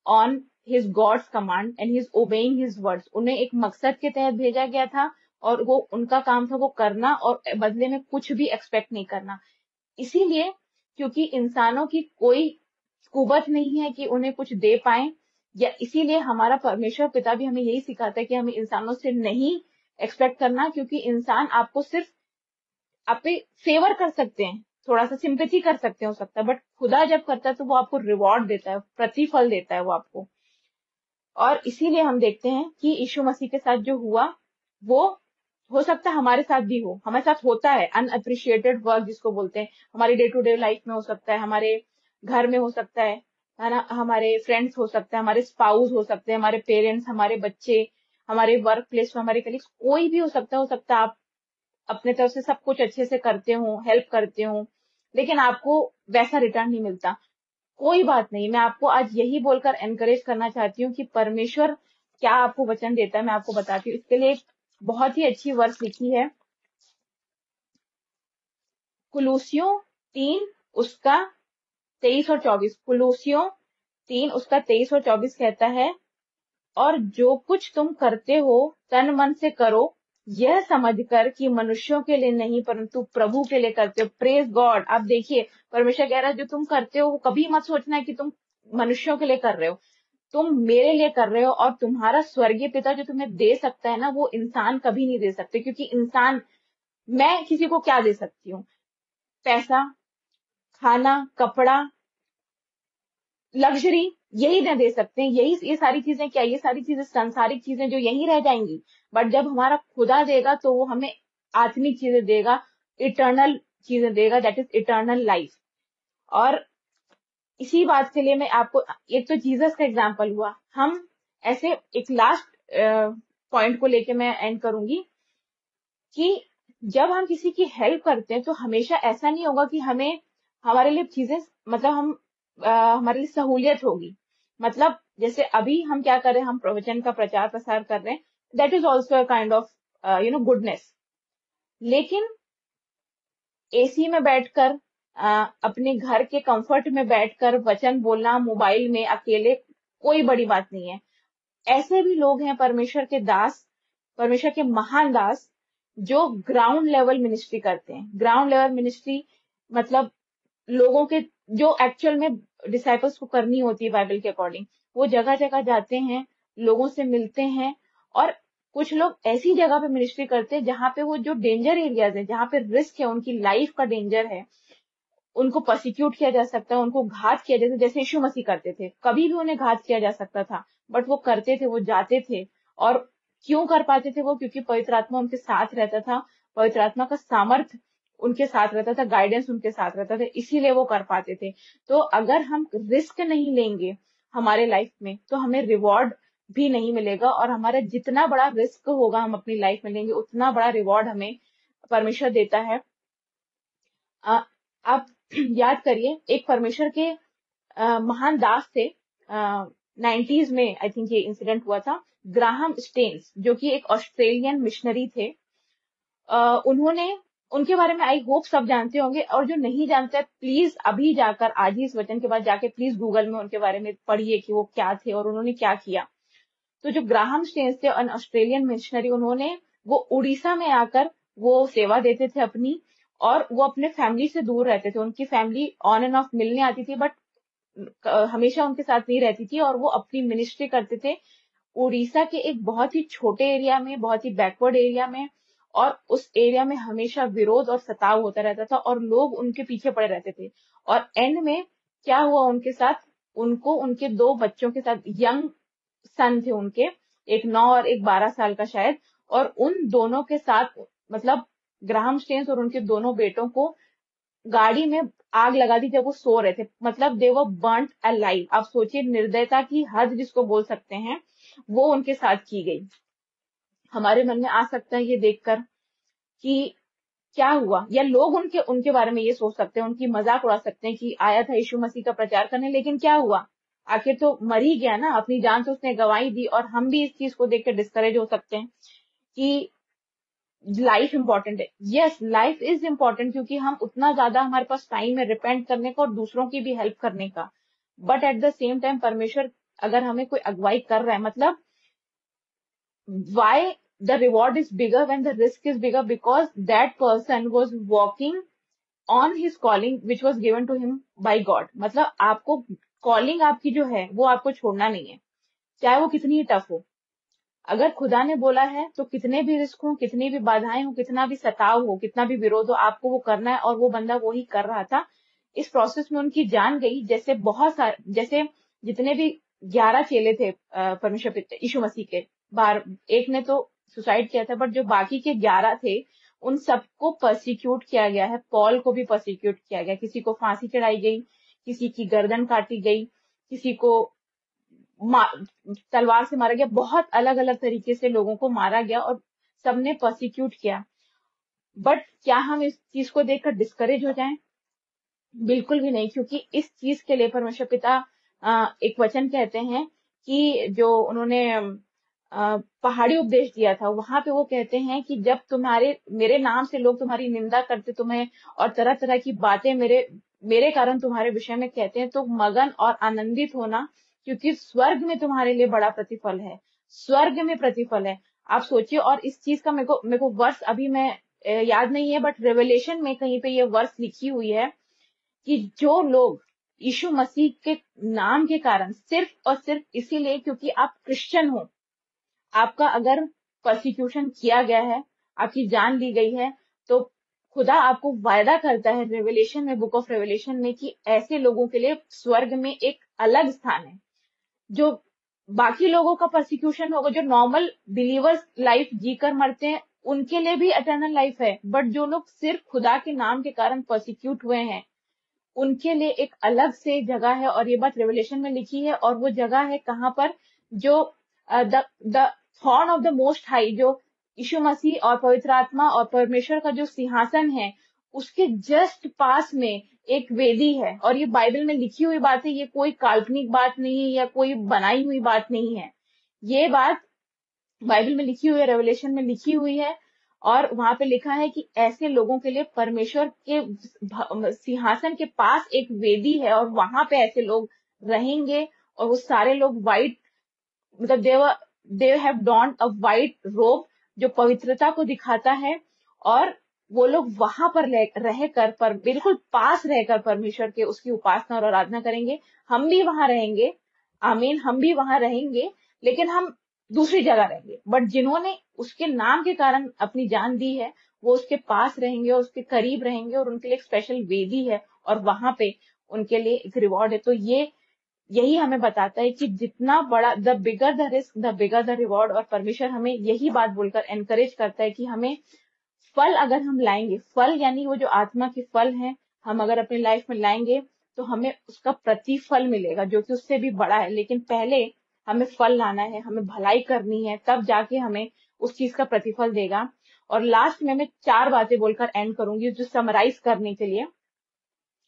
on his God's command and he is obeying his words. उन्हें एक मकसद के तहत भेजा गया था, और वो उनका काम था वो करना, और बदले में कुछ भी एक्सपेक्ट नहीं करना। इसीलिए, क्योंकि इंसानों की कोई कुवत नहीं है कि उन्हें कुछ दे पाए, या इसीलिए हमारा परमेश्वर पिता भी हमें यही सिखाता है कि हमें इंसानों से नहीं एक्सपेक्ट करना, क्योंकि इंसान आपको सिर्फ आप पे फेवर कर सकते हैं, थोड़ा सा सिंपैथी कर सकते हैं, हो सकता है, बट खुदा जब करता है तो वो आपको रिवॉर्ड देता है, प्रतिफल देता है वो आपको। और इसीलिए हम देखते हैं कि यीशु मसीह के साथ जो हुआ, वो हो सकता है हमारे साथ भी हो, हमारे साथ होता है। अनअप्रिशिएटेड वर्क जिसको बोलते हैं, हमारी डे टू डे लाइफ में हो सकता है, हमारे घर में हो सकता है ना, हमारे फ्रेंड्स हो सकते हैं, हमारे स्पाउस हो सकते हैं, हमारे पेरेंट्स, हमारे बच्चे, हमारे वर्क प्लेस में हमारे कलीग्स, कोई भी हो सकता है। हो सकता है आप अपने तरफ से सब कुछ अच्छे से करते हो, हेल्प करते हो, लेकिन आपको वैसा रिटर्न नहीं मिलता। कोई बात नहीं, मैं आपको आज यही बोलकर एनकरेज करना चाहती हूँ कि परमेश्वर क्या आपको वचन देता है, मैं आपको बताती हूँ। इसके लिए एक बहुत ही अच्छी वर्स लिखी है, कुलूसियों 3 उसका 23 और 24। कुलूसियों 3 उसका 23 और 24 कहता है, और जो कुछ तुम करते हो तन मन से करो, यह समझकर कि मनुष्यों के लिए नहीं परंतु प्रभु के लिए करते हो। Praise God. आप देखिए, परमेश्वर कह रहा है जो तुम करते हो वो कभी मत सोचना है कि तुम मनुष्यों के लिए कर रहे हो, तुम मेरे लिए कर रहे हो। और तुम्हारा स्वर्गीय पिता जो तुम्हें दे सकता है ना, वो इंसान कभी नहीं दे सकते, क्योंकि इंसान, मैं किसी को क्या दे सकती हूँ? पैसा, खाना, कपड़ा, लग्जरी, यही ना दे सकते हैं। यही, ये सारी चीजें क्या, ये सारी चीजें सांसारिक चीजें जो यहीं रह जाएंगी। बट जब हमारा खुदा देगा तो वो हमें आत्मिक चीजें देगा, इटर्नल चीजें देगा, दैट इज इटर्नल लाइफ। और इसी बात के लिए मैं आपको, एक तो जीसस का एग्जाम्पल हुआ, हम ऐसे एक लास्ट पॉइंट को लेके मैं एंड करूंगी कि जब हम किसी की हेल्प करते हैं तो हमेशा ऐसा नहीं होगा कि हमें, हमारे लिए चीजें, मतलब हम हमारे लिए सहूलियत होगी। मतलब जैसे अभी हम क्या कर रहे हैं, हम प्रवचन का प्रचार प्रसार कर रहे हैं, that is also a kind of goodness. लेकिन एसी में बैठकर, अपने घर के कंफर्ट में बैठकर वचन बोलना मोबाइल में अकेले, कोई बड़ी बात नहीं है। ऐसे भी लोग हैं परमेश्वर के दास, परमेश्वर के महान दास, जो ग्राउंड लेवल मिनिस्ट्री करते हैं। ग्राउंड लेवल मिनिस्ट्री मतलब लोगों के, जो एक्चुअल में डिसाइपल्स को करनी होती है बाइबल के अकॉर्डिंग, वो जगह जगह जाते हैं, लोगों से मिलते हैं। और कुछ लोग ऐसी जगह पे मिनिस्ट्री करते हैं जहाँ पे वो जो डेंजर एरियाज है, जहाँ पे रिस्क है, उनकी लाइफ का डेंजर है, उनको प्रोसिक्यूट किया जा सकता है, उनको घात किया, जैसे जैसे यीशु मसीह करते थे, कभी भी उन्हें घात किया जा सकता था, बट वो करते थे, वो जाते थे। और क्यों कर पाते थे वो? क्योंकि पवित्र आत्मा उनके साथ रहता था, पवित्र आत्मा का सामर्थ उनके साथ रहता था, गाइडेंस उनके साथ रहता था, इसीलिए वो कर पाते थे। तो अगर हम रिस्क नहीं लेंगे हमारे लाइफ में, तो हमें रिवॉर्ड भी नहीं मिलेगा। और हमारा जितना बड़ा रिस्क होगा हम अपनी लाइफ में लेंगे, उतना बड़ा रिवॉर्ड हमें परमेश्वर देता है। आप याद करिए, एक परमेश्वर के महान दास थे, 90s में आई थिंक ये इंसिडेंट हुआ था। ग्राहम स्टेन्स, जो कि एक ऑस्ट्रेलियन मिशनरी थे, उन्होंने, उनके बारे में आई होप सब जानते होंगे, और जो नहीं जानते प्लीज अभी जाकर, आज ही इस वचन के बाद जाके प्लीज गूगल में उनके बारे में पढ़िए कि वो क्या थे और उन्होंने क्या किया। तो जो ग्राहम स्टेन्स थे, अन ऑस्ट्रेलियन मिशनरी, उन्होंने, वो उड़ीसा में आकर वो सेवा देते थे अपनी, और वो अपने फैमिली से दूर रहते थे। उनकी फैमिली ऑन एंड ऑफ मिलने आती थी, बट हमेशा उनके साथ नहीं रहती थी, और वो अपनी मिनिस्ट्री करते थे उड़ीसा के एक बहुत ही छोटे एरिया में, बहुत ही बैकवर्ड एरिया में। और उस एरिया में हमेशा विरोध और सताव होता रहता था, और लोग उनके पीछे पड़े रहते थे। और एंड में क्या हुआ उनके साथ? उनको उनके दो बच्चों के साथ, यंग सन थे उनके, एक 9 और एक 12 साल का शायद, और उन दोनों के साथ, मतलब ग्राहम स्टेन्स और उनके दोनों बेटों को गाड़ी में आग लगा दी जब वो सो रहे थे। मतलब दे वर बर्न्ट अलाइव। आप सोचिए, निर्दयता की हद जिसको बोल सकते हैं, वो उनके साथ की गई। हमारे मन में आ सकता है ये देखकर कि क्या हुआ, या लोग उनके उनके बारे में ये सोच सकते हैं, उनकी मजाक उड़ा सकते हैं कि आया था यीशु मसीह का प्रचार करने, लेकिन क्या हुआ? आखिर तो मर ही गया ना, अपनी जान तो उसने गंवाई दी। और हम भी इस चीज को देख कर डिस्करेज हो सकते हैं कि लाइफ इंपॉर्टेंट है। यस, लाइफ इज इंपॉर्टेंट, क्योंकि हम उतना ज्यादा हमारे पास टाइम है रिपेंट करने का और दूसरों की भी हेल्प करने का। But at the same time परमेश्वर अगर हमें कोई अगुवाई कर रहा है, मतलब why the reward is bigger when the risk is bigger? Because that person was walking on his calling which was given to him by God। मतलब आपको कॉलिंग आपकी जो है वो आपको छोड़ना नहीं है, चाहे वो कितनी ही टफ हो। अगर खुदा ने बोला है तो कितने भी रिस्क हो, कितनी भी बाधाएं हो, कितना भी सताव हो, कितना भी विरोध हो, आपको वो करना है। और वो बंदा वो ही कर रहा था। इस प्रोसेस में उनकी जान गई। जैसे बहुत सारे, जैसे जितने भी 11 चेले थे परमेश्वर यीशु मसीह के, बार एक ने तो सुसाइड किया था, बट जो बाकी के 11 थे, उन सबको परसिक्यूट किया गया है। पॉल को भी परसिक्यूट किया गया, किसी को फांसी चढ़ाई गई, किसी की गर्दन काटी गई, किसी को तलवार से मारा गया, बहुत अलग अलग तरीके से लोगों को मारा गया, और सबने प्रोसिक्यूट किया। बट क्या हम इस चीज को देखकर डिस्करेज हो जाएं? बिल्कुल भी नहीं, क्योंकि इस चीज के लिए परमेश्वर पिता एक वचन कहते हैं कि जो उन्होंने पहाड़ी उपदेश दिया था, वहां पे वो कहते हैं कि जब तुम्हारे, मेरे नाम से लोग तुम्हारी निंदा करते, तुम्हें और तरह तरह की बातें मेरे मेरे कारण तुम्हारे विषय में कहते हैं, तो मगन और आनंदित होना, क्योंकि स्वर्ग में तुम्हारे लिए बड़ा प्रतिफल है। स्वर्ग में प्रतिफल है। आप सोचिए। और इस चीज का मेरे को वर्ष अभी मैं याद नहीं है, बट रेवलेशन में कहीं पे ये वर्ष लिखी हुई है कि जो लोग यीशु मसीह के नाम के कारण, सिर्फ और सिर्फ इसीलिए क्योंकि आप क्रिश्चियन हो, आपका अगर प्रोसिक्यूशन किया गया है, आपकी जान ली गई है, तो खुदा आपको वायदा करता है रेवलेशन में, बुक ऑफ रेवलेशन में, कि ऐसे लोगों के लिए स्वर्ग में एक अलग स्थान है। जो बाकी लोगों का प्रोसिक्यूशन होगा, जो नॉर्मल बिलीवर्स लाइफ जीकर मरते हैं, उनके लिए भी एटर्नल लाइफ है। बट जो लोग सिर्फ खुदा के नाम के कारण प्रोसिक्यूट हुए हैं, उनके लिए एक अलग से जगह है, और ये बात रेवलेशन में लिखी है। और वो जगह है कहाँ पर, जो the the thrown of the most high, जो यीशु मसीह और पवित्र आत्मा और परमेश्वर का जो सिंहासन है, उसके जस्ट पास में एक वेदी है। और ये बाइबल में लिखी हुई बात है, ये कोई काल्पनिक बात नहीं है या कोई बनाई हुई बात नहीं है। ये बात बाइबल में लिखी हुई है, रेवलेशन में लिखी हुई है। और वहां पे लिखा है कि ऐसे लोगों के लिए परमेश्वर के सिंहासन के पास एक वेदी है, और वहां पे ऐसे लोग रहेंगे। और वो सारे लोग वाइट, मतलब they have dawned a white रोब, जो पवित्रता को दिखाता है। और वो लोग वहां पर रहकर, पर बिल्कुल पास रहकर परमेश्वर के उसकी उपासना और आराधना करेंगे। हम भी वहां रहेंगे, आमीन, हम भी वहां रहेंगे, लेकिन हम दूसरी जगह रहेंगे। बट जिन्होंने उसके नाम के कारण अपनी जान दी है, वो उसके पास रहेंगे और उसके करीब रहेंगे, और उनके लिए एक स्पेशल वेदी है, और वहां पे उनके लिए एक रिवॉर्ड है। तो यही हमें बताता है कि जितना बड़ा, the bigger the risk the bigger the reward. और परमेश्वर हमें यही बात बोलकर एनकरेज करता है कि हमें फल अगर हम लाएंगे, फल यानी वो जो आत्मा के फल हैं, हम अगर अपनी लाइफ में लाएंगे तो हमें उसका प्रतिफल मिलेगा, जो कि उससे भी बड़ा है। लेकिन पहले हमें फल लाना है, हमें भलाई करनी है, तब जाके हमें उस चीज का प्रतिफल देगा। और लास्ट में मैं 4 बातें बोलकर एंड करूंगी, जो समराइज करने के लिए।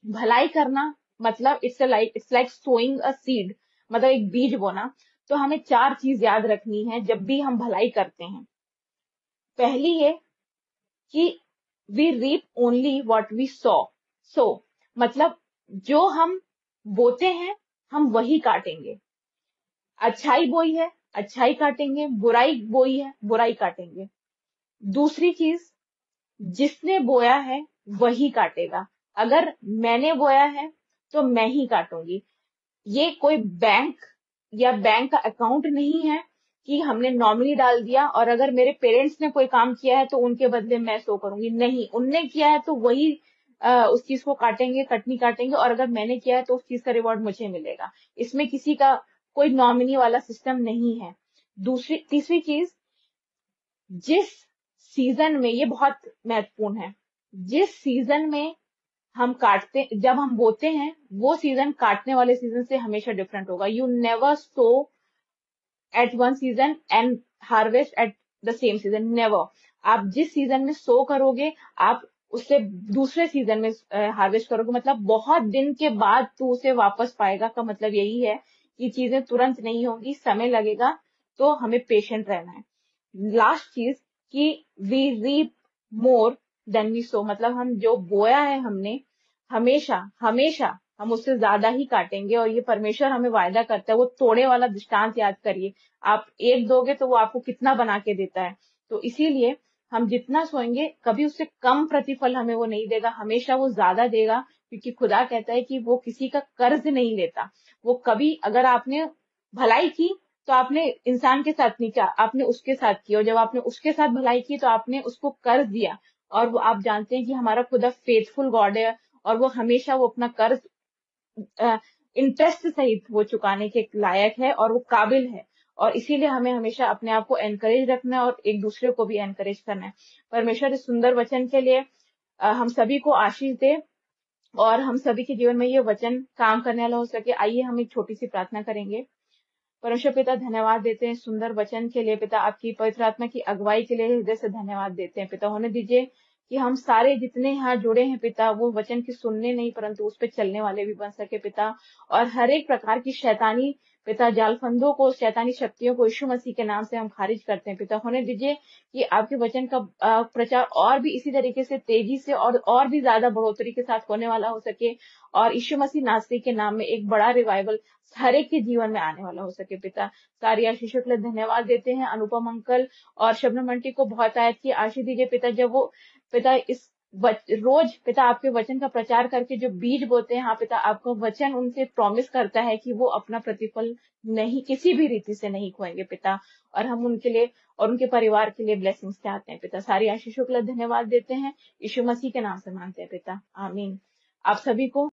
भलाई करना मतलब it's like sowing a seed, मतलब एक बीज बोना। तो हमें 4 चीज याद रखनी है जब भी हम भलाई करते हैं। पहली ये कि we reap only what we sow, मतलब जो हम बोते हैं हम वही काटेंगे। अच्छाई बोई है, अच्छाई काटेंगे, बुराई बोई है, बुराई काटेंगे। दूसरी चीज, जिसने बोया है वही काटेगा। अगर मैंने बोया है तो मैं ही काटूंगी। ये कोई बैंक या बैंक का अकाउंट नहीं है कि हमने नॉमिनी डाल दिया, और अगर मेरे पेरेंट्स ने कोई काम किया है तो उनके बदले मैं सो करूंगी। नहीं, उनने किया है तो वही उस चीज को काटेंगे, कटनी काटेंगे। और अगर मैंने किया है तो उस चीज का रिवॉर्ड मुझे मिलेगा। इसमें किसी का कोई नॉमिनी वाला सिस्टम नहीं है। तीसरी चीज, जिस सीजन में, ये बहुत महत्वपूर्ण है, जिस सीजन में हम काटते, जब हम बोते हैं, वो सीजन काटने वाले सीजन से हमेशा डिफरेंट होगा। You never sow at one season and harvest at the same season, never. आप जिस सीजन में सो करोगे, आप उससे दूसरे सीजन में हार्वेस्ट करोगे। मतलब बहुत दिन के बाद तू उसे वापस पाएगा, का मतलब यही है कि चीजें तुरंत नहीं होंगी, समय लगेगा। तो हमें पेशेंट रहना है। लास्ट चीज, कि we reap more than we sow, मतलब हम जो बोया है हमने, हमेशा हमेशा हम उससे ज्यादा ही काटेंगे। और ये परमेश्वर हमें वायदा करता है। वो तोड़े वाला दृष्टांत याद करिए, आप एक दोगे तो वो आपको कितना बना के देता है। तो इसीलिए हम जितना सोएंगे, कभी उससे कम प्रतिफल हमें वो नहीं देगा, हमेशा वो ज्यादा देगा। क्योंकि खुदा कहता है कि वो किसी का कर्ज नहीं लेता। वो कभी, अगर आपने भलाई की तो आपने इंसान के साथ नहीं किया, आपने उसके साथ किया। और जब आपने उसके साथ भलाई की तो आपने उसको कर्ज दिया। और वो, आप जानते हैं कि हमारा खुदा फेथफुल गॉड है, और वो हमेशा वो अपना कर्ज इंटरेस्ट सहित वो चुकाने के लायक है, और वो काबिल है। और इसीलिए हमें हमेशा अपने आप को एनकरेज रखना है, और एक दूसरे को भी एनकरेज करना है। परमेश्वर इस सुंदर वचन के लिए हम सभी को आशीष दे, और हम सभी के जीवन में ये वचन काम करने वाला हो सके। आइए हम एक छोटी सी प्रार्थना करेंगे। परमेश्वर पिता, धन्यवाद देते हैं सुंदर वचन के लिए। पिता, आपकी पवित्र आत्मा की अगुवाई के लिए हृदय से धन्यवाद देते हैं। पिता, होने दीजिए कि हम सारे जितने यहाँ जुड़े हैं पिता, वो वचन की सुनने नहीं परंतु उस पर चलने वाले भी बन सके पिता। और हर एक प्रकार की शैतानी पिता, जालफंदों को, शैतानी शक्तियों को यीशु मसीह के नाम से हम खारिज करते हैं पिता। होने दीजिए कि आपके वचन का प्रचार और भी इसी तरीके से तेजी से और भी ज्यादा बढ़ोतरी के साथ होने वाला हो सके। और यीशु मसीह नासरी के नाम में एक बड़ा रिवाइवल हर एक के जीवन में आने वाला हो सके पिता। सारी आशीषों के लिए धन्यवाद देते हैं। अनुपम अंकल और शबनम आंटी को बहुत आयत की आशीष दीजिए पिता। जब वो पिता इस रोज पिता आपके वचन का प्रचार करके जो बीज बोते हैं, हाँ पिता, आपका वचन उनसे प्रॉमिस करता है कि वो अपना प्रतिफल नहीं, किसी भी रीति से नहीं खोएंगे पिता। और हम उनके लिए और उनके परिवार के लिए ब्लेसिंग्स चाहते हैं पिता। सारी आशीषों के लिए धन्यवाद देते हैं, यीशु मसीह के नाम से मांगते हैं पिता, आमीन। आप सभी को